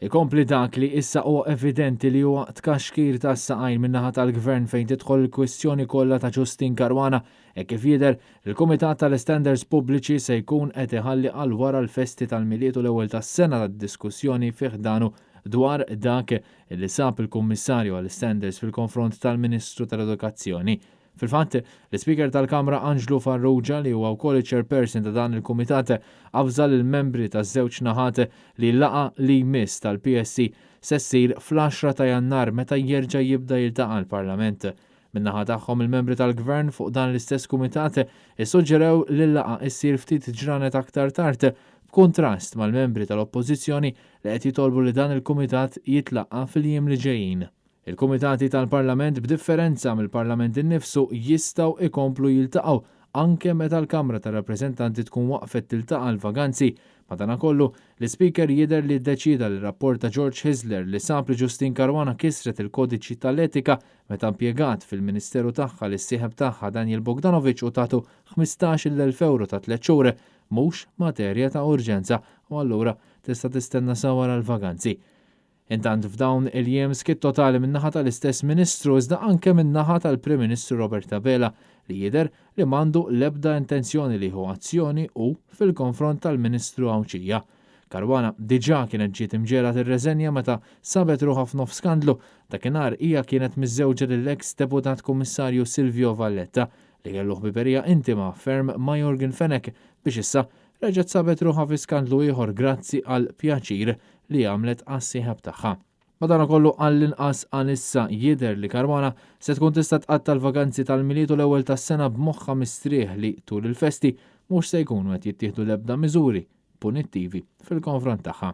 Ikompli dak li issa huwa evidenti li huwa tkaxkir ta' saqajn min-naħa tal-Gvern fejn tidħol il-kwestjoni kollha ta' Justin Caruana kif jidher il-Kumitat tal-Standards Pubbliċi se jkun qed iħalli għal wara l-festi tal-miliet u l-ewwel tas-sena tad-diskussjoni fih danu dwar dak li sab il-Kummissarju għall-Standards fil-konfront tal-Ministru tal-Edukazzjoni. Fil-fatt, l-Speaker tal-Kamra Anġlu Farrugia li huwa wkoll chairperson ta' dan il-Kumitat avżal il-membri taż-żewġ naħat li laqa li jmiss tal-PSC se ssir fl-10 ta' Jannar meta jerġa' jibda jiltaqa' l-Parlament. Min-naħa tagħhom il-membri tal-Gvern fuq dan l-istess kumitat issuġġerew li l-laqa issir ftit ġranet aktar tard b'kuntrast mal-membri tal-Oppożizzjoni li qed jitolbu li dan il-Kumitat jitlaqa' fil-jiem li ġejjin. Il-Kumitati tal-Parlament b'differenza mill-Parlament innifsu jistgħu ikomplu jiltaqgħu anke meta l-Kamra tar-Rappreżentanti tkun waqfet tiltaqa' l-vaganzi. Madankollu, l-Speaker jidher li ddeċida li rapport ta' George Hisler li sab li Justin Caruana kisret il-kodiċi tal-etika meta impjegat fil-Ministeru tagħha li s-sieħeb tagħha Daniel Bogdanovic u tagħtu 15,000 euro ta' 3 xhur mhux materja ta' urġenza u allura tista' tistenna sawara l-vaganzi. Intant f'dawn il-jiem skit totali min-naħa tal-istess Ministru iżda anke min-naħa tal-Prim Ministru Robert Abela li jidher li m'għandu l-ebda intenzjoni li jieħu azzjoni u fil-konfront tal-Ministru Awċija. Caruana diġà kienet ġiet imġela tir-reżenja meta sabet ruħha f'nofs skandlu dakinhar hija kienet miżżewġa lill-eks deputat Kummissarju Silvio Valletta li kellu ħbiberija intima ferm ma' Jorgen Fenech biex issa reġgħet sabet ruħha fi skandlu ieħor grazzi għal pjaċir li għamlet għas-sieħeb tagħha. Madankollu għall-inqas għalissa jidher li Caruana se tkun tista' tqatta' l-vaganzi tal-miliet u l-ewwel tas-sena b'moħħha mistrieħ li tul il-festi mhux se jkunu qed jittieħdu l-ebda miżuri punittivi fil-konfront tagħha.